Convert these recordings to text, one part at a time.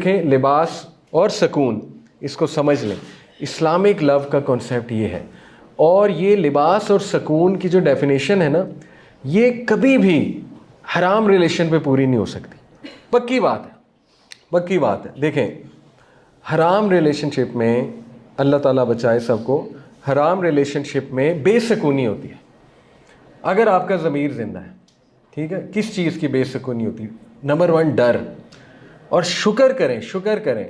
دیکھیں لباس اور سکون اس کو سمجھ لیں. اسلامک لو کا کانسیپٹ یہ ہے, اور یہ لباس اور سکون کی جو ڈیفینیشن ہے نا, یہ کبھی بھی حرام ریلیشن پہ پوری نہیں ہو سکتی. پکی بات ہے, پکی بات ہے. دیکھیں حرام ریلیشن شپ میں, اللہ تعالیٰ بچائے سب کو, حرام ریلیشن شپ میں بے سکونی ہوتی ہے. اگر آپ کا ضمیر زندہ ہے, ٹھیک ہے, کس چیز کی بے سکونی ہوتی ہے؟ نمبر 1 ڈر. اور شکر کریں, شکر کریں,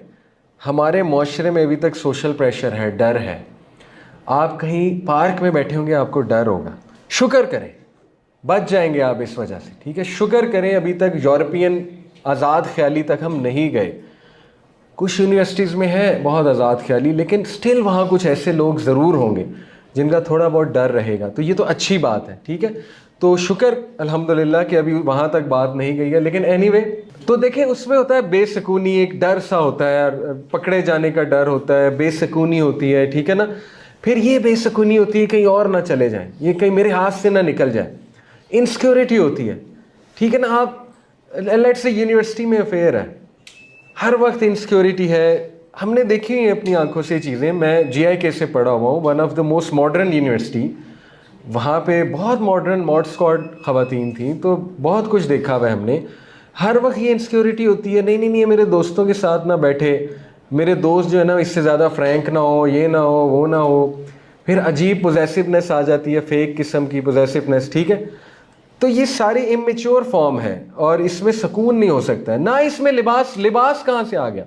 ہمارے معاشرے میں ابھی تک سوشل پریشر ہے, ڈر ہے. آپ کہیں پارک میں بیٹھے ہوں گے, آپ کو ڈر ہوگا. شکر کریں, بچ جائیں گے آپ اس وجہ سے, ٹھیک ہے. شکر کریں ابھی تک یورپین آزاد خیالی تک ہم نہیں گئے. کچھ یونیورسٹیز میں ہے بہت آزاد خیالی, لیکن سٹل وہاں کچھ ایسے لوگ ضرور ہوں گے جن کا تھوڑا بہت ڈر رہے گا. تو یہ تو اچھی بات ہے, ٹھیک ہے. تو شکر الحمدللہ کہ ابھی وہاں تک بات نہیں گئی ہے. لیکن اینی وے, تو دیکھیں اس میں ہوتا ہے بے سکونی, ایک ڈر سا ہوتا ہے, پکڑے جانے کا ڈر ہوتا ہے, بے سکونی ہوتی ہے, ٹھیک ہے نا. پھر یہ بے سکونی ہوتی ہے کہیں اور نہ چلے جائیں, یہ کہیں میرے ہاتھ سے نہ نکل جائے. انسیکیورٹی ہوتی ہے, ٹھیک ہے نا. آپ لیٹ سے یونیورسٹی میں افیئر ہے, ہر وقت انسیکیورٹی ہے. ہم نے دیکھی ہوئی اپنی آنکھوں سے چیزیں. میں جی آئی کے سے پڑھا ہوا ہوں, one of the most modern university. وہاں پہ بہت ماڈرن ماڈ اسکواڈ خواتین تھیں, تو بہت کچھ دیکھا ہوا ہے ہم نے. ہر وقت یہ انسیکیورٹی ہوتی ہے, نہیں نہیں نہیں میرے دوستوں کے ساتھ نہ بیٹھے, میرے دوست جو ہے نا اس سے زیادہ فرینک نہ ہو, یہ نہ ہو, وہ نہ ہو. پھر عجیب پوزیسونیس آ جاتی ہے, فیک قسم کی پوزیسونیس, ٹھیک ہے. تو یہ ساری امیچور فارم ہے, اور اس میں سکون نہیں ہو سکتا ہے. نہ اس میں لباس کہاں سے آ گیا؟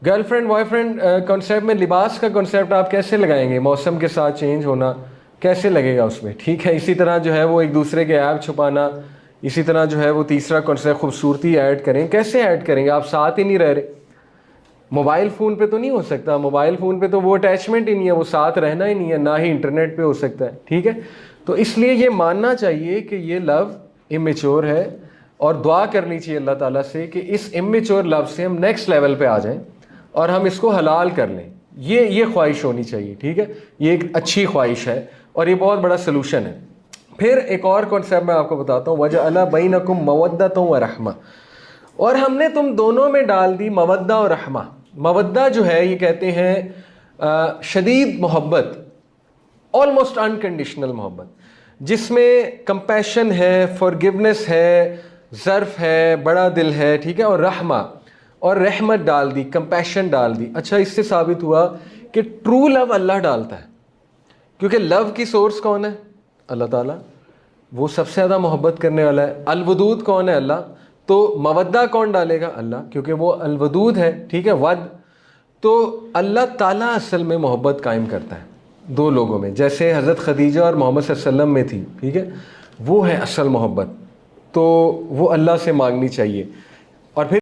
Girl friend boy friend concept میں لباس کا کانسیپٹ آپ کیسے لگائیں گے؟ موسم کے ساتھ چینج ہونا کیسے لگے گا اس میں, ٹھیک ہے. اسی طرح جو ہے وہ ایک دوسرے کے ایپ چھپانا, اسی طرح جو ہے وہ تیسرا کانسیپٹ خوبصورتی ایڈ کریں. کیسے ایڈ کریں گے؟ آپ ساتھ ہی نہیں رہ رہے. موبائل فون پہ تو نہیں ہو سکتا, موبائل فون پہ تو وہ اٹیچمنٹ ہی نہیں ہے, وہ ساتھ رہنا ہی نہیں ہے, نہ ہی انٹرنیٹ پہ ہو سکتا ہے, ٹھیک ہے. تو اس لیے یہ ماننا چاہیے کہ یہ لو امیچور ہے, اور دعا کرنی چاہیے اللہ تعالیٰ سے کہ اس امیچور لو سے ہم نیکسٹ لیول پہ آ جائیں اور ہم اس کو حلال کر لیں. یہ خواہش ہونی چاہیے, ٹھیک ہے. یہ ایک اچھی خواہش ہے, اور یہ بہت بڑا سلوشن ہے. پھر ایک اور کانسیپٹ میں آپ کو بتاتا ہوں, وَجَعَلَ بَيْنَكُمْ مَوَدَّةً وَرَحْمَةً, اور ہم نے تم دونوں میں ڈال دی مودہ اور رحمہ. مودہ جو ہے یہ کہتے ہیں شدید محبت, آلموسٹ انکنڈیشنل محبت, جس میں کمپیشن ہے, فارگیونیس ہے, ظرف ہے, بڑا دل ہے, ٹھیک ہے. اور رحمہ اور رحمت ڈال دی, کمپیشن ڈال دی. اچھا, اس سے ثابت ہوا کہ ٹرو لو اللہ ڈالتا ہے, کیونکہ لو کی سورس کون ہے؟ اللہ تعالیٰ, وہ سب سے زیادہ محبت کرنے والا ہے. الودود کون ہے؟ اللہ. تو مودہ کون ڈالے گا؟ اللہ, کیونکہ وہ الودود ہے, ٹھیک ہے. ود, تو اللہ تعالیٰ اصل میں محبت قائم کرتا ہے دو لوگوں میں, جیسے حضرت خدیجہ اور محمد صلی اللہ علیہ وسلم میں تھی, ٹھیک ہے. وہ ہے اصل محبت, تو وہ اللہ سے مانگنی چاہیے. اور پھر